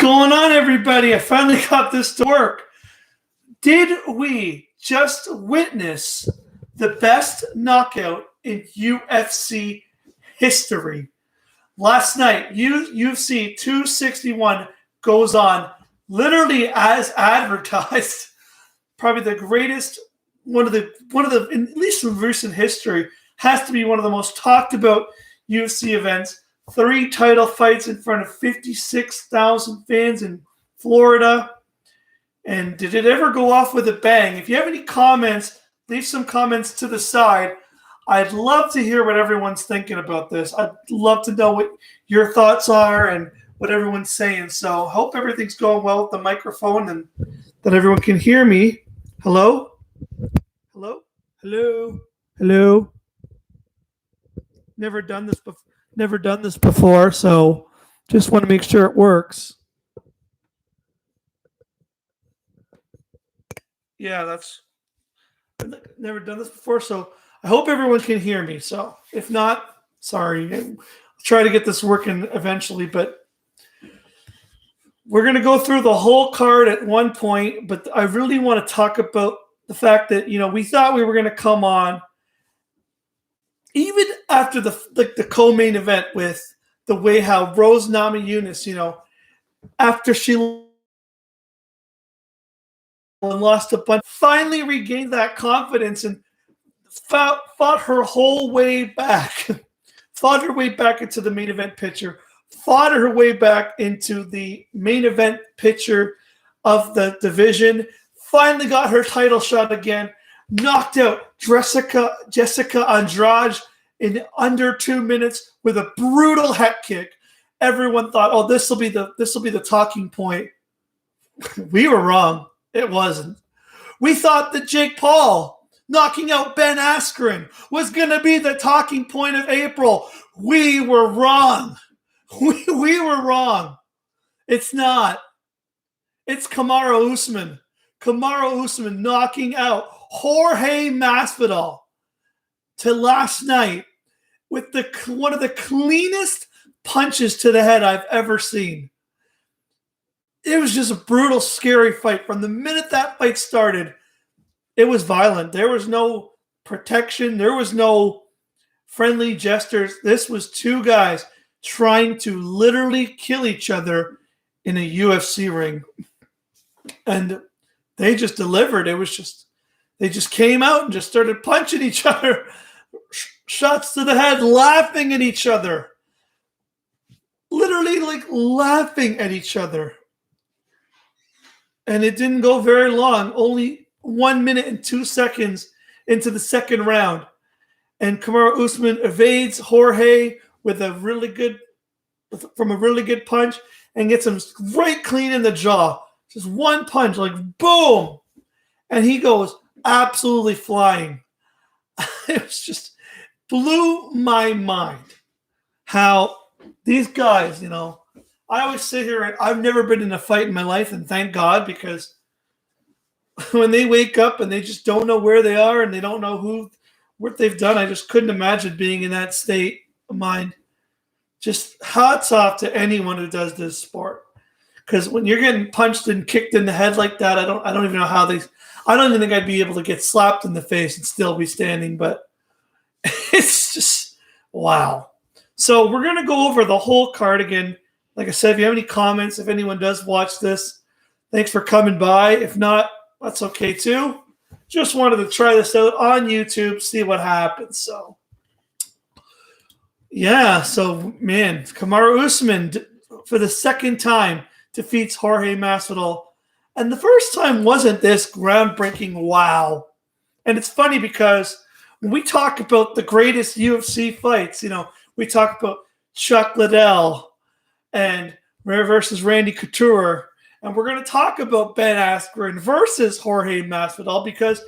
going on, everybody? I finally got this to work. Did we just witness the best knockout in UFC history? Last night, UFC 261 goes on literally as advertised. Probably the greatest, one of the, at least in recent history, has to be one of the most talked about UFC events. 3 title fights in front of 56,000 fans in Florida. And did it ever go off with a bang? If you have any comments, leave some comments to the side. I'd love to hear what everyone's thinking about this. I'd love to know what your thoughts are and what everyone's saying. So I hope everything's going well with the microphone and that everyone can hear me. Hello? Hello? Hello? Hello? Never done this before, so just want to make sure it works. Yeah, I've never done this before, so I hope everyone can hear me. So if not, sorry. I'll try to get this working eventually, but we're going to go through the whole card at one point, but I really want to talk about the fact that, we thought we were going to come on even after the co-main event with the way how Rose Namajunas, after she lost a bunch, finally regained that confidence and fought her whole way back, fought her way back into the main event picture, fought her way back into the main event picture of the division, finally got her title shot again, knocked out Jessica Andrade in under 2 minutes with a brutal head kick. Everyone thought, "Oh, this will be the talking point." We were wrong. It wasn't. We thought that Jake Paul knocking out Ben Askren was going to be the talking point of April. We were wrong. We were wrong. It's not. It's Kamaru Usman. Kamaru Usman knocking out Jorge Masvidal to last night with one of the cleanest punches to the head I've ever seen. It was just a brutal, scary fight. From the minute that fight started, it was violent. There was no protection. There was no friendly gestures. This was 2 guys trying to literally kill each other in a UFC ring. And they just delivered. They just came out and just started punching each other. Shots to the head, laughing at each other. Literally laughing at each other. And it didn't go very long, only 1 minute and 2 seconds into the second round. And Kamaru Usman evades Jorge with a really good punch and gets him right clean in the jaw. Just one punch, boom. And he goes absolutely flying. It was just blew my mind how these guys, I always sit here and I've never been in a fight in my life, and thank God, because when they wake up and they just don't know where they are and they don't know what they've done, I just couldn't imagine being in that state of mind. Just hats off to anyone who does this sport, because when you're getting punched and kicked in the head like that, I don't even know how I don't even think I'd be able to get slapped in the face and still be standing, but it's just wow. So we're going to go over the whole card again. Like I said, if you have any comments, if anyone does watch this, thanks for coming by. If not, that's okay too. Just wanted to try this out on YouTube, see what happens. So, yeah. So, man, Kamaru Usman, for the second time, defeats Jorge Masvidal. And the first time wasn't this groundbreaking wow. And it's funny because when we talk about the greatest UFC fights, we talk about Chuck Liddell and versus Randy Couture, and we're going to talk about Ben Askren versus Jorge Masvidal because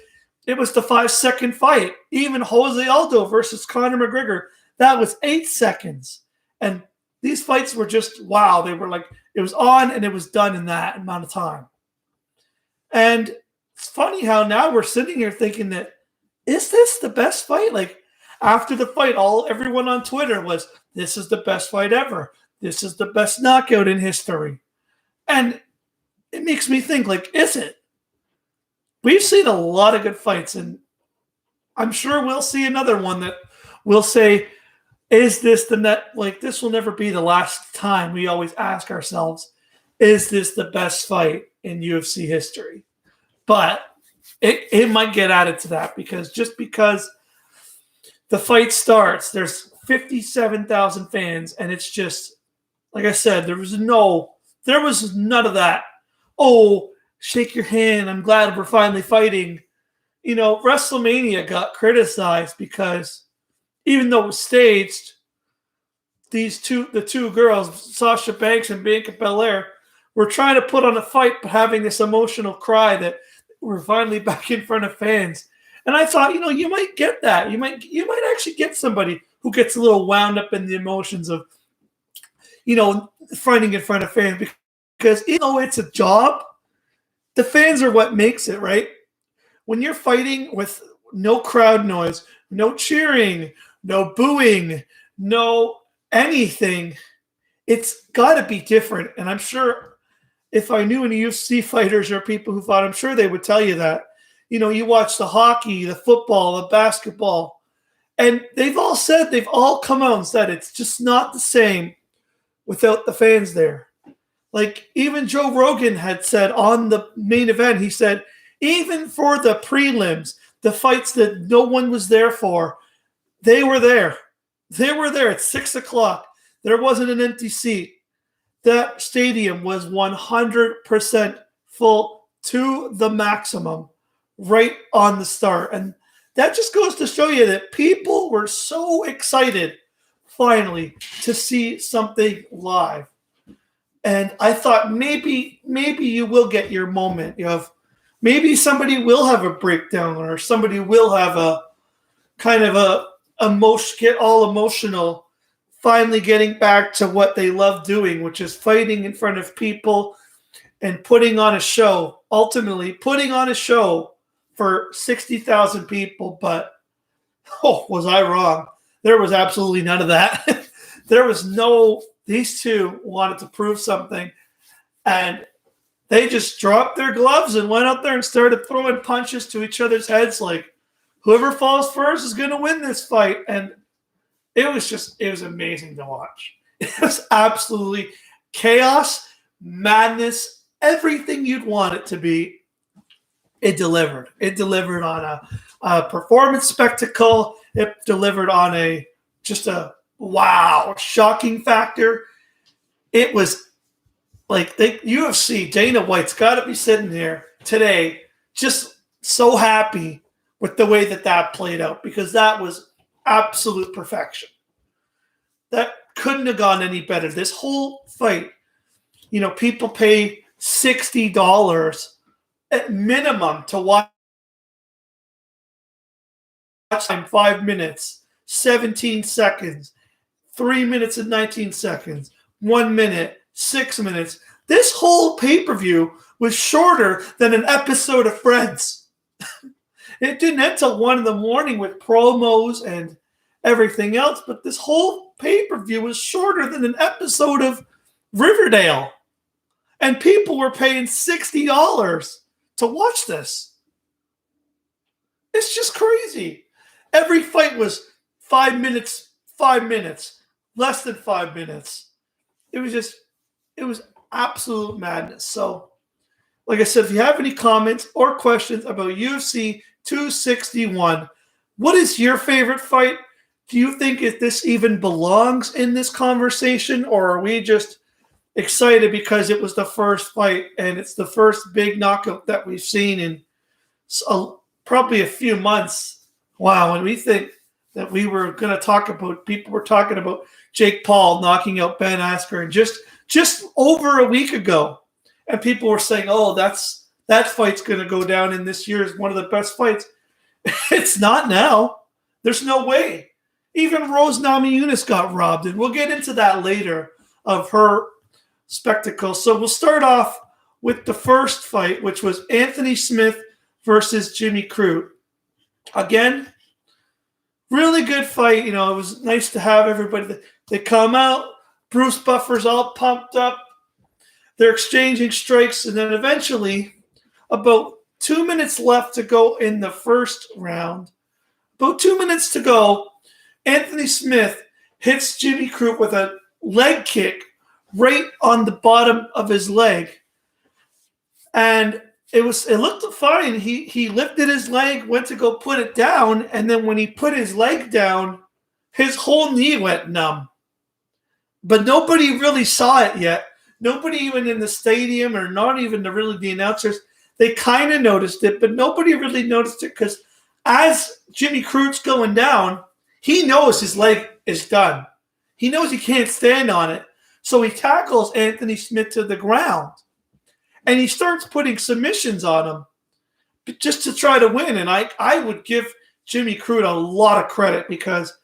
it was the 5-second fight. Even Jose Aldo versus Conor McGregor, that was 8 seconds. And these fights were just wow. They were it was on and it was done in that amount of time. And it's funny how now we're sitting here thinking that, is this the best fight? After the fight, everyone on Twitter was, this is the best fight ever. This is the best knockout in history. And it makes me think, like, is it? We've seen a lot of good fights, and I'm sure we'll see another one that we'll say, is this the net? Like, this will never be the last time. We always ask ourselves, is this the best fight in UFC history? But it might get added to that because the fight starts, there's 57,000 fans, and it's just, like I said, there was none of that. Oh, shake your hand. I'm glad we're finally fighting. WrestleMania got criticized because even though it was staged, the two girls, Sasha Banks and Bianca Belair, were trying to put on a fight, but having this emotional cry that we're finally back in front of fans. And I thought, you might get that. You might actually get somebody who gets a little wound up in the emotions of, fighting in front of fans. Because even though it's a job, the fans are what makes it, right? When you're fighting with no crowd noise, no cheering, no booing, no anything, it's got to be different. And I'm sure if I knew any UFC fighters or people who fought, I'm sure they would tell you that. You watch the hockey, the football, the basketball, and they've all come out and said it's just not the same without the fans there. Like, even Joe Rogan had said on the main event, he said, even for the prelims, the fights that no one was there for, they were there. They were there at 6 o'clock. There wasn't an empty seat. That stadium was 100% full to the maximum right on the start. And that just goes to show you that people were so excited finally to see something live. And I thought maybe you will get your moment of maybe somebody will have a breakdown or somebody will have a kind of get all emotional, finally getting back to what they love doing, which is fighting in front of people and putting on a show, ultimately putting on a show for 60,000 people. But, was I wrong? There was absolutely none of that. These two wanted to prove something, and they just dropped their gloves and went out there and started throwing punches to each other's heads like whoever falls first is going to win this fight. And it was amazing to watch. It was absolutely chaos, madness, everything you'd want it to be. It delivered. It delivered on a performance spectacle. It delivered on a wow, shocking factor. It was like the UFC, Dana White's got to be sitting there today just so happy with the way that played out, because that was absolute perfection. That couldn't have gone any better. This whole fight, people pay $60 at minimum to watch time 5 minutes, 17 seconds, 3 minutes and 19 seconds, 1 minute, 6 minutes. This whole pay-per-view was shorter than an episode of Friends. It didn't end till 1 a.m. with promos and everything else, but this whole pay-per-view was shorter than an episode of Riverdale. And people were paying $60 to watch this. It's just crazy. Every fight was 5 minutes, less than 5 minutes. It was absolute madness. So, like I said, if you have any comments or questions about UFC 261, what is your favorite fight? Do you think if this even belongs in this conversation, or are we just excited because it was the first fight and it's the first big knockout that we've seen in probably a few months? Wow, and we think that we were going to talk about, people were talking about Jake Paul knocking out Ben Askren just over a week ago. And people were saying, oh, that fight's going to go down in this year as one of the best fights. It's not now. There's no way. Even Rose Namajunas got robbed, and we'll get into that later of her spectacle. So we'll start off with the first fight, which was Anthony Smith versus Jimmy Crute. Again, really good fight. It was nice to have everybody. They come out. Bruce Buffer's all pumped up. They're exchanging strikes, and then eventually, about 2 minutes left to go in the first round. About 2 minutes to go, Anthony Smith hits Jimmy Crute with a leg kick right on the bottom of his leg. And it looked fine. He lifted his leg, went to go put it down, and then when he put his leg down, his whole knee went numb. But nobody really saw it yet. Nobody even in the stadium, or not even really the announcers, they kind of noticed it, but nobody really noticed it because as Jimmy Crute's going down, he knows his leg is done. He knows he can't stand on it. So he tackles Anthony Smith to the ground. And he starts putting submissions on him just to try to win. And I would give Jimmy Crute a lot of credit because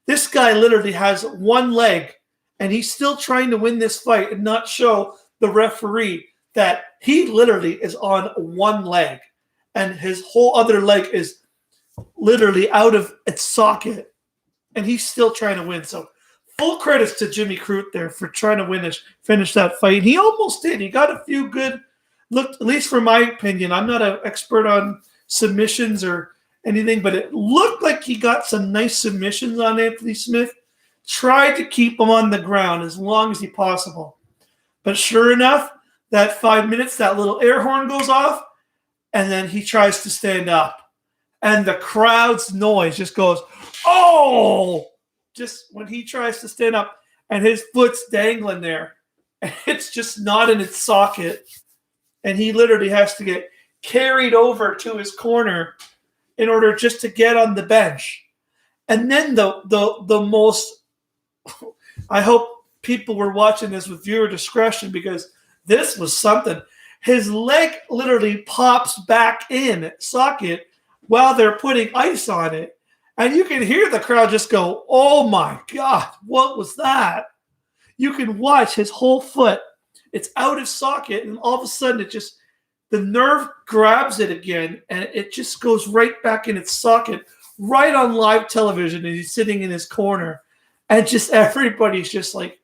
this guy literally has one leg and he's still trying to win this fight and not show the referee that he literally is on one leg and his whole other leg is literally out of its socket. And he's still trying to win. So full credits to Jimmy Crute there for trying to finish that fight. He almost did. He got a few good looked, at least from my opinion. I'm not an expert on submissions or anything, but it looked like he got some nice submissions on Anthony Smith. Tried to keep him on the ground as long as he possible. But sure enough, that 5 minutes, that little air horn goes off, and then he tries to stand up. And the crowd's noise just goes, oh! Just when he tries to stand up, and his foot's dangling there. And it's just not in its socket. And he literally has to get carried over to his corner in order just to get on the bench. And then the most, I hope people were watching this with viewer discretion because this was something. His leg literally pops back in socket while they're putting ice on it. And you can hear the crowd just go, oh my God, what was that? You can watch his whole foot. It's out of socket, and all of a sudden the nerve grabs it again, and it just goes right back in its socket, right on live television, and he's sitting in his corner. And just everybody's just like,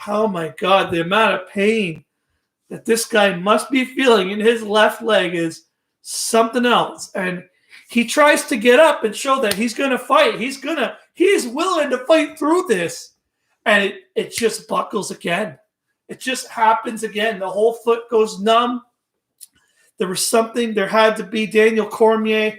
oh my God, the amount of pain that this guy must be feeling in his left leg is something else. And he tries to get up and show that he's going to fight. He's willing to fight through this. And it just buckles again. It just happens again. The whole foot goes numb. There had to be. Daniel Cormier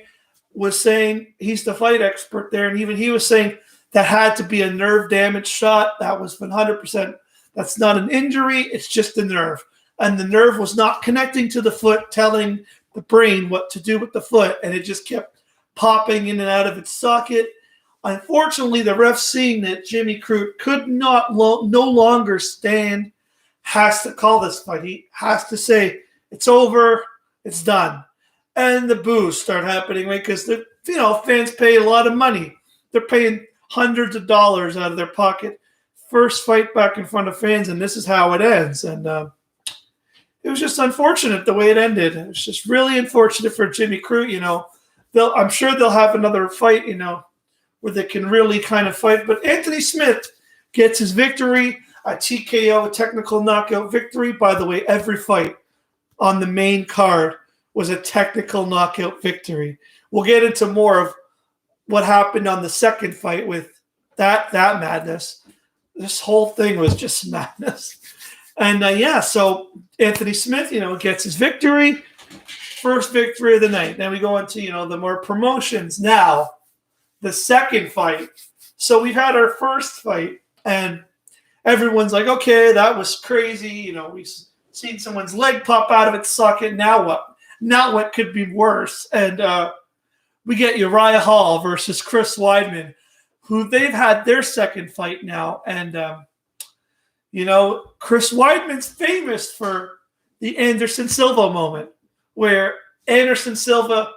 was saying, he's the fight expert there, and even he was saying that had to be a nerve damage shot. That was 100%. That's not an injury. It's just a nerve. And the nerve was not connecting to the foot, telling the brain what to do with the foot, and it just kept popping in and out of its socket. Unfortunately, the ref, seeing that Jimmy Crute could no longer stand, has to call this fight. He has to say, it's over, it's done. And the boos start happening, right? Because fans pay a lot of money. They're paying hundreds of dollars out of their pocket. First fight back in front of fans, and this is how it ends. And it was just unfortunate the way it ended. It was just really unfortunate for Jimmy Crute. I'm sure they'll have another fight, where they can really kind of fight. But Anthony Smith gets his victory, a TKO, a technical knockout victory. By the way, every fight on the main card was a technical knockout victory. We'll get into more of what happened on the second fight with that madness. This whole thing was just madness. And so Anthony Smith, gets his victory, first victory of the night. Then we go into, the more promotions. Now, the second fight. So we've had our first fight, and everyone's like, okay, that was crazy. We've seen someone's leg pop out of its socket. Now what? Now what could be worse? And we get Uriah Hall versus Chris Weidman, who they've had their second fight now. And, Chris Weidman's famous for the Anderson Silva moment, where Anderson Silva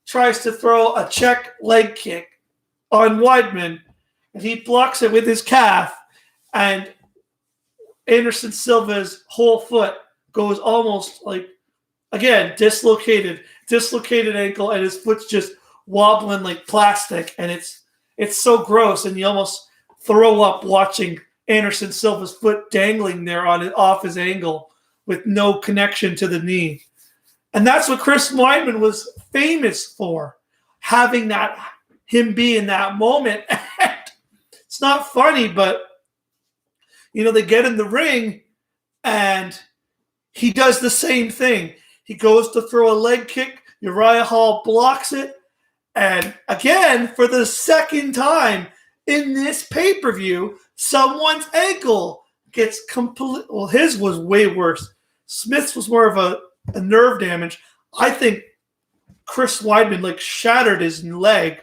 tries to throw a check leg kick on Weidman, and he blocks it with his calf, and Anderson Silva's whole foot goes almost like, again, dislocated ankle, and his foot's just wobbling like plastic, and it's so gross, and you almost throw up watching Anderson Silva's foot dangling there off his ankle with no connection to the knee. And that's what Chris Weidman was famous for, having him be in that moment. It's not funny, but, they get in the ring and he does the same thing. He goes to throw a leg kick. Uriah Hall blocks it. And again, for the second time in this pay-per-view, someone's ankle gets complete. Well, his was way worse. Smith's was more of a nerve damage. I think Chris Weidman shattered his leg.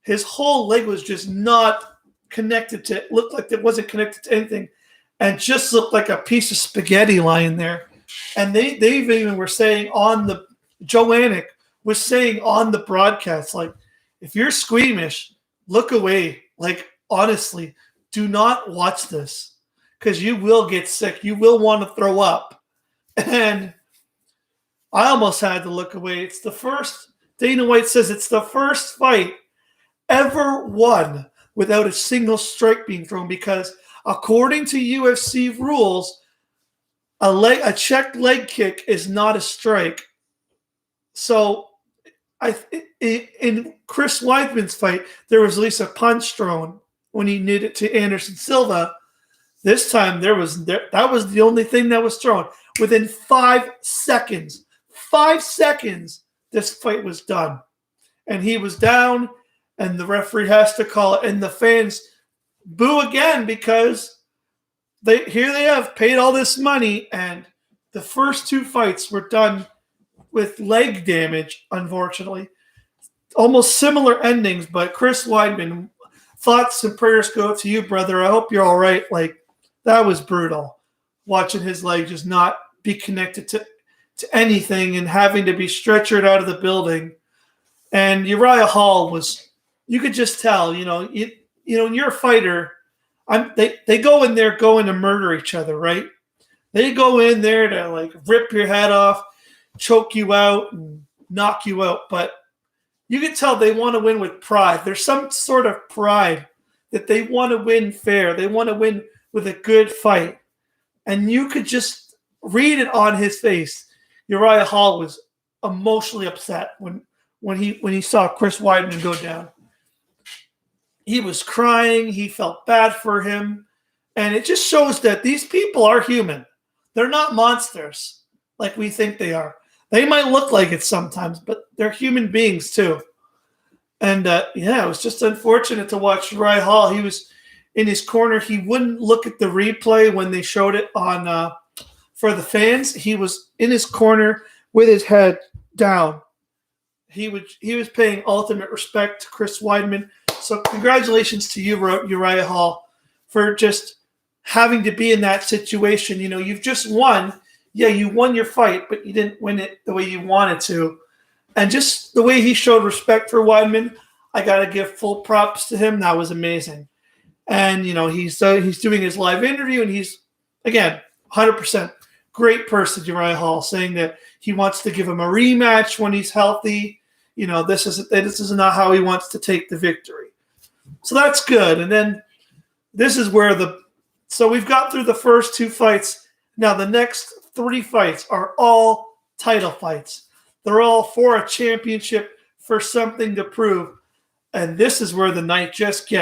His whole leg was just not connected to it. Looked like it wasn't connected to anything, and just looked like a piece of spaghetti lying there. And they even were saying Joe Anik was saying on the broadcast, if you're squeamish, look away. Honestly, do not watch this because you will get sick. You will want to throw up. And I almost had to look away. It's the first, Dana White says it's the first fight ever won without a single strike being thrown because according to UFC rules, a checked leg kick is not a strike. So in Chris Weidman's fight, there was at least a punch thrown when he did it to Anderson Silva. This time that was the only thing that was thrown. Within 5 seconds, this fight was done. And he was down, and the referee has to call it. And the fans boo again because they have paid all this money, and the first 2 fights were done with leg damage, unfortunately. Almost similar endings, but Chris Weidman, thoughts and prayers go out to you, brother. I hope you're all right. That was brutal, watching his leg just not be connected to anything and having to be stretchered out of the building. And Uriah Hall you could just tell, when you're a fighter, they go in there going to murder each other, right? They go in there to rip your head off, choke you out, and knock you out. But you can tell they want to win with pride. There's some sort of pride that they want to win fair. They want to win with a good fight. And you could just read it on his face. Uriah Hall was emotionally upset when he saw Chris Weidman go down. He was crying. He felt bad for him. And it just shows that these people are human. They're not monsters like we think they are. They might look like it sometimes, but they're human beings too. And it was just unfortunate to watch Uriah Hall. He was in his corner. He wouldn't look at the replay when they showed it on for the fans. He was in his corner with his head down. He was paying ultimate respect to Chris Weidman. So congratulations to you, Uriah Hall, for just having to be in that situation. You've just won. Yeah, you won your fight, but you didn't win it the way you wanted to. And just the way he showed respect for Weidman, I got to give full props to him. That was amazing. And, he's doing his live interview, and he's, again, 100% great person, Uriah Hall, saying that he wants to give him a rematch when he's healthy. This is not how he wants to take the victory. So that's good. And then this is where so we've got through the first 2 fights. Now the next 3 fights are all title fights. They're all for a championship, for something to prove. And this is where the night just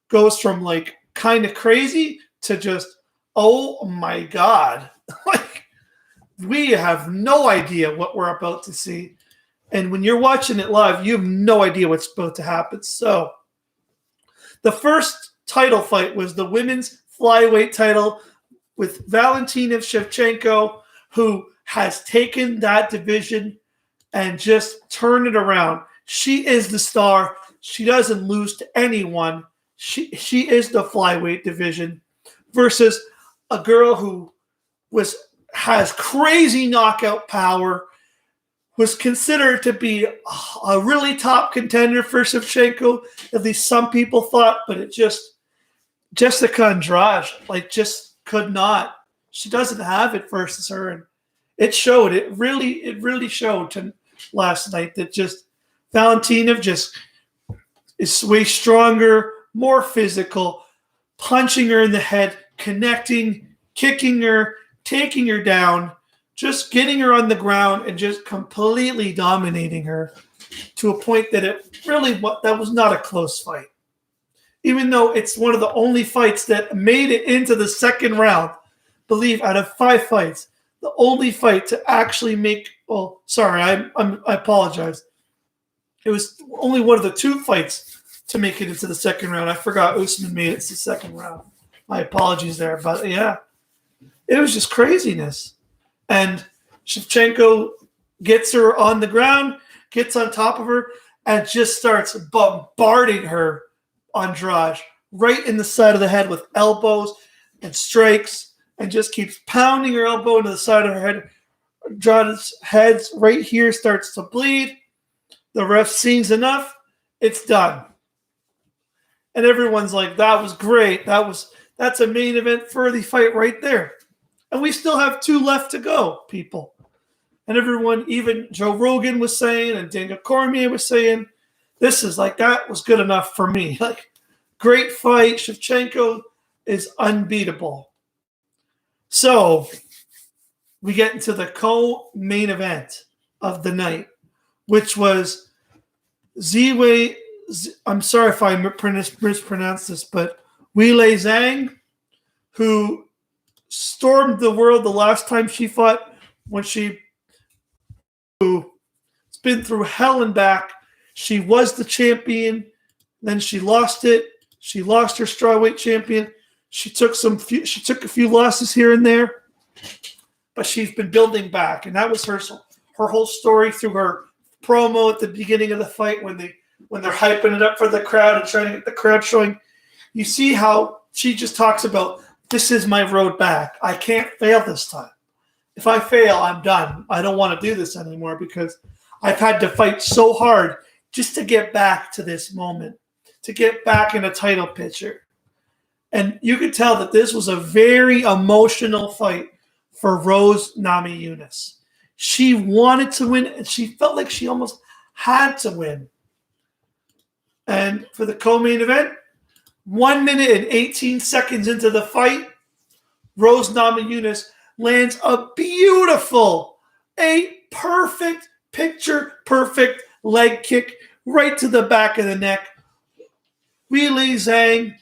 goes from kind of crazy to just, oh my God. We have no idea what we're about to see. And when you're watching it live, you have no idea what's about to happen. So the first title fight was the women's flyweight title with Valentina Shevchenko, who has taken that division and just turned it around. She is the star. She doesn't lose to anyone. She is the flyweight division versus a girl who has crazy knockout power, was considered to be a really top contender for Shevchenko, at least some people thought, but it just Jessica Andrade, just could not. She doesn't have it versus her, and it showed. It really showed last night that just Valentina just is way stronger, more physical, punching her in the head, connecting, kicking her, taking her down, just getting her on the ground and just completely dominating her to a point that that was not a close fight. Even though it's one of the only fights that made it into the second round, believe out of 5 fights, the only fight to actually make. Oh, sorry, I apologize. It was only one of the 2 fights to make it into the second round. I forgot Usman made it to the second round. My apologies there, but yeah, it was just craziness. And Shevchenko gets her on the ground, gets on top of her, and just starts bombarding her, Andrade, right in the side of the head with elbows and strikes, and just keeps pounding her elbow into the side of her head. Andrade's head right here starts to bleed. The ref sees enough. It's done. And everyone's like, that was great. That's a main event for the fight right there. And we still have 2 left to go, people. And everyone, even Joe Rogan was saying, and Daniel Cormier was saying, that was good enough for me. Like, great fight. Shevchenko is unbeatable. So we get into the co-main event of the night, which was Ziwei. I'm sorry if I mispronounced this, but Weili Zhang, who stormed the world the last time she fought, when she's been through hell and back. She was the champion, then she lost it. She lost her strawweight champion. She took a few losses here and there, but she's been building back, and that was her whole story through her promo at the beginning of the fight when they're hyping it up for the crowd and trying to get the crowd showing. You see how she just talks about, this is my road back. I can't fail this time. If I fail, I'm done. I don't want to do this anymore because I've had to fight so hard just to get back to this moment, to get back in a title picture. And you could tell that this was a very emotional fight for Rose Namajunas. She wanted to win, and she felt like she almost had to win. And for the co-main event, 1 minute and 18 seconds into the fight, Rose Namajunas lands a perfect, picture-perfect leg kick right to the back of the neck. Weili Zhang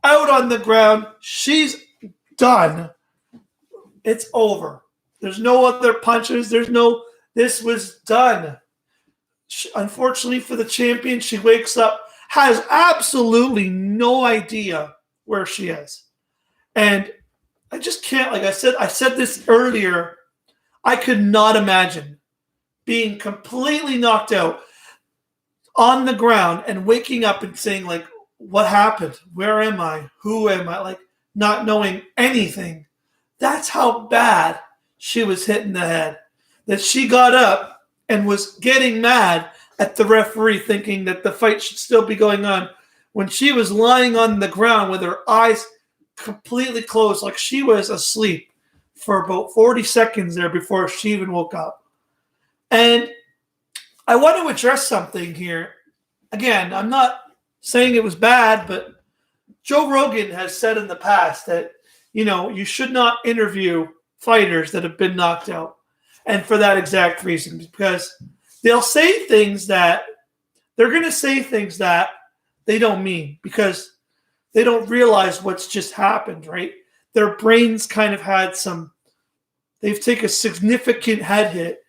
out on the ground. She's done. It's over. There's no other punches. This was done. Unfortunately for the champion, she wakes up, has absolutely no idea where she is. And I just can't, like I said this earlier, I could not imagine being completely knocked out on the ground and waking up and saying, like, what happened? Where am I? Who am I? Like, not knowing anything. That's how bad she was hit in the head. That she got up and was getting mad at the referee, thinking that the fight should still be going on, when she was lying on the ground with her eyes completely closed, like she was asleep for about 40 seconds there before she even woke up. And I want to address something here. Again, I'm not saying it was bad, but Joe Rogan has said in the past that, you should not interview fighters that have been knocked out. And for that exact reason, because they'll say things that they're going to say things that they don't mean, because they don't realize what's just happened, right? Their brains kind of they've taken a significant head hit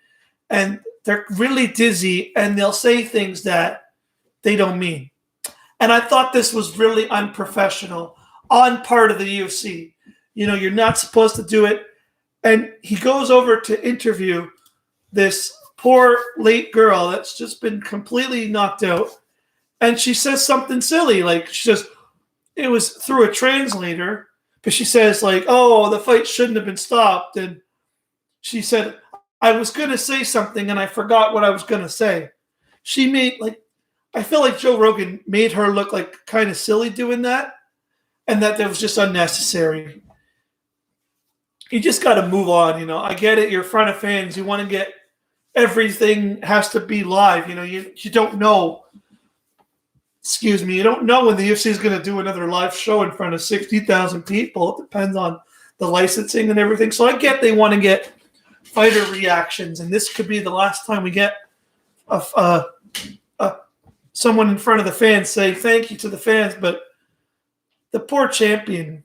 and they're really dizzy, and they'll say things that they don't mean. And I thought this was really unprofessional on part of the UFC. You're not supposed to do it. And he goes over to interview this poor late girl that's just been completely knocked out. And she says something silly. Like, it was through a translator, but she says, like, oh, the fight shouldn't have been stopped. And she said, I was going to say something and I forgot what I was going to say. I feel like Joe Rogan made her look like kind of silly doing that, and that was just unnecessary. You just got to move on. I get it. You're in front of fans. You want to get everything has to be live. You don't know. You don't know when the UFC is going to do another live show in front of 60,000 people. It depends on the licensing and everything. So I get they want to get fighter reactions, and this could be the last time we get someone in front of the fans say thank you to the fans. But the poor champion,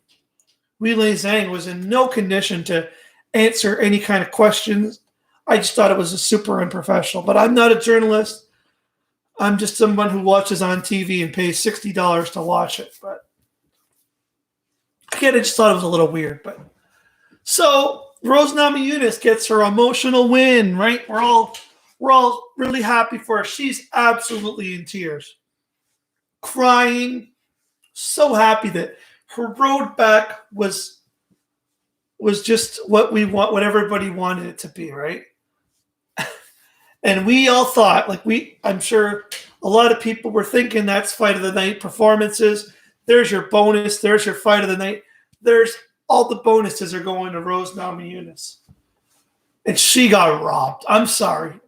Weili Zhang, was in no condition to answer any kind of questions. I just thought it was a super unprofessional. But I'm not a journalist. I'm just someone who watches on TV and pays $60 to watch it. But again, I just thought it was a little weird. But so Rose Namajunas gets her emotional win, right? We're all really happy for her. She's absolutely in tears, crying, so happy that her road back was just what we want, what everybody wanted it to be, right? And we all thought, I'm sure a lot of people were thinking that's fight of the night performances. There's your bonus. There's your fight of the night. There's all the bonuses are going to Rose Namajunas. And she got robbed. I'm sorry.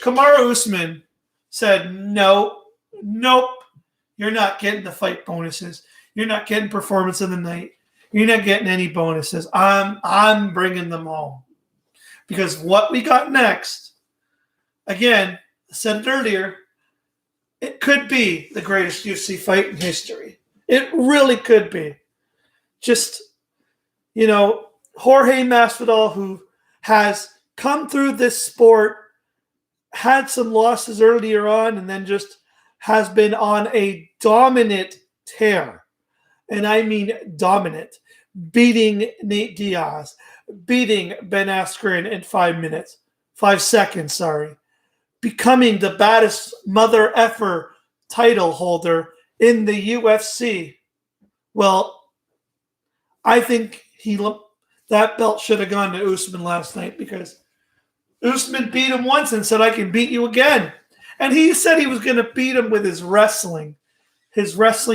Kamaru Usman said, nope, you're not getting the fight bonuses. You're not getting performance of the night. You're not getting any bonuses. I'm bringing them home. Because what we got next, again, I said it earlier, it could be the greatest UFC fight in history. It really could be. Just, Jorge Masvidal, who has come through this sport, had some losses earlier on, and then just has been on a dominant tear. And I mean dominant. Beating Nate Diaz, beating Ben Askren in 5 seconds, becoming the baddest mother effer title holder in the UFC. Well, I think that belt should have gone to Usman last night, because Usman beat him once and said, I can beat you again. And he said he was going to beat him with his wrestling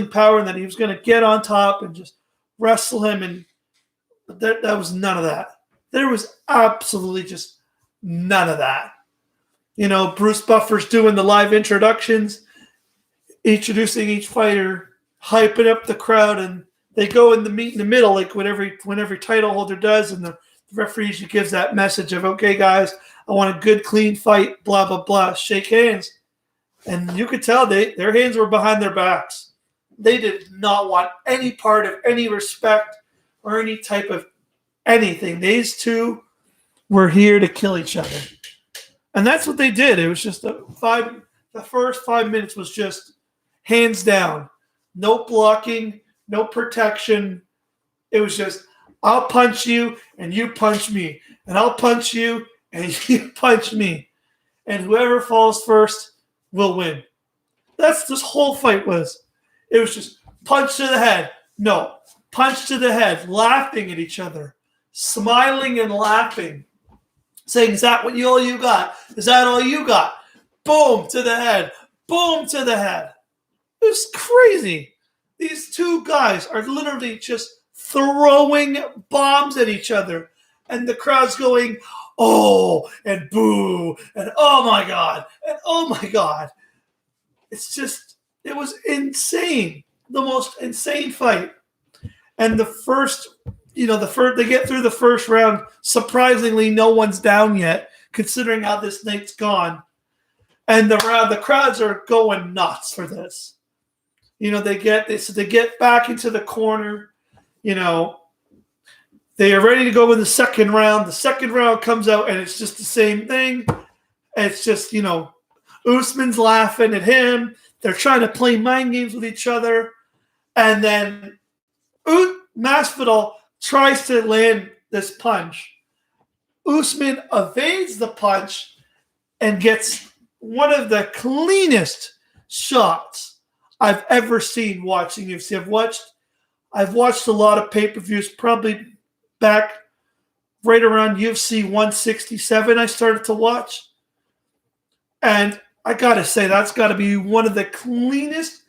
power, and that he was going to get on top and just wrestle him. And that was none of that. There was absolutely just none of that. Bruce Buffer's doing the live introductions, introducing each fighter, hyping up the crowd, and they go in the meet in the middle, like when every title holder does, and the referee usually gives that message of, okay, guys, I want a good, clean fight, blah, blah, blah, shake hands. And you could tell their hands were behind their backs. They did not want any part of any respect or any type of anything. These two were here to kill each other. And that's what they did. It was just the first 5 minutes was just hands down. No blocking, no protection. It was just, I'll punch you and you punch me. And I'll punch you and you punch me. And whoever falls first will win. That's this whole fight was. It was just punch to the head. No. Punch to the head. Laughing at each other. Smiling and laughing. Saying, is that all you got? Is that all you got? Boom to the head. Boom to the head. It was crazy. These two guys are literally just throwing bombs at each other. And the crowd's going, oh, and boo, and oh my God, and oh my God. It's just, it was insane. The most insane fight. And the first, they get through the first round. Surprisingly, no one's down yet, considering how this night's gone. And the crowds are going nuts for this. They get back into the corner. They are ready to go in the second round. The second round comes out, and it's just the same thing. It's just, Usman's laughing at him. They're trying to play mind games with each other. And then Masvidal tries to land this punch. Usman evades the punch and gets one of the cleanest shots I've ever seen watching UFC. I've watched a lot of pay-per-views, probably back right around UFC 167 I started to watch. And I got to say, that's got to be one of the cleanest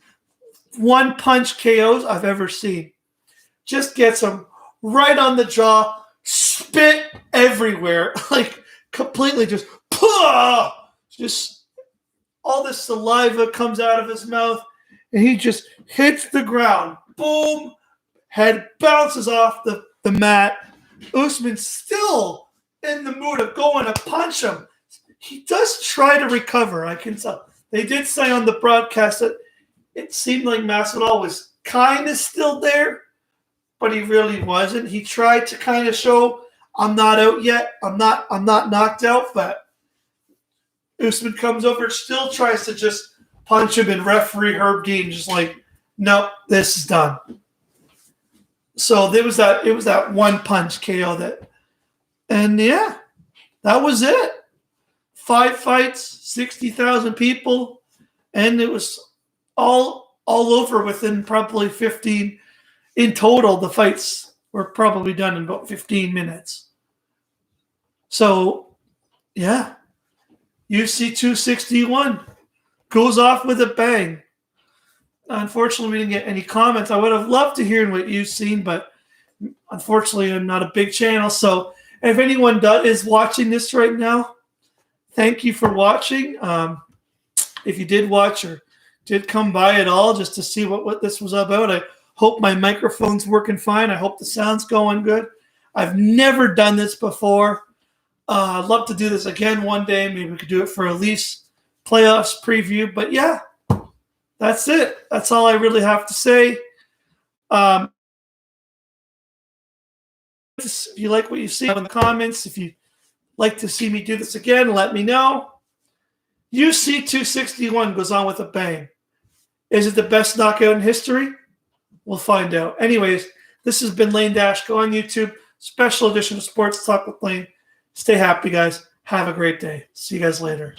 one-punch KOs I've ever seen. Just gets him right on the jaw, spit everywhere, completely just all this saliva comes out of his mouth, and he just hits the ground. Boom, Head bounces off the mat. Usman still in the mood of going to punch him. He does try to recover, I can tell. They did say on the broadcast that it seemed like Masvidal was kind of still there, but he really wasn't. He tried to kind of show, I'm not out yet. I'm not knocked out, but Usman comes over, still tries to just punch him, and referee Herb Dean just like, nope, this is done. So it was that one punch KO that, and yeah, that was it. 5 fights, 60,000 people, and it was all over within probably 15. In total, the fights were probably done in about 15 minutes. So, yeah, UFC 261 goes off with a bang. Unfortunately, we didn't get any comments. I would have loved to hear what you've seen, but unfortunately, I'm not a big channel. So if anyone is watching this right now, thank you for watching. If you did watch or did come by at all just to see what this was about, I hope my microphone's working fine. I hope the sound's going good. I've never done this before. I'd love to do this again one day. Maybe we could do it for at least playoffs preview. But yeah, that's it. That's all I really have to say. If you like what you see in the comments, if you like to see me do this again, let me know. UFC 261 goes on with a bang. Is it the best knockout in history? We'll find out. Anyways, this has been Lane Dashko on YouTube. Special edition of Sports Talk with Lane. Stay happy, guys. Have a great day. See you guys later.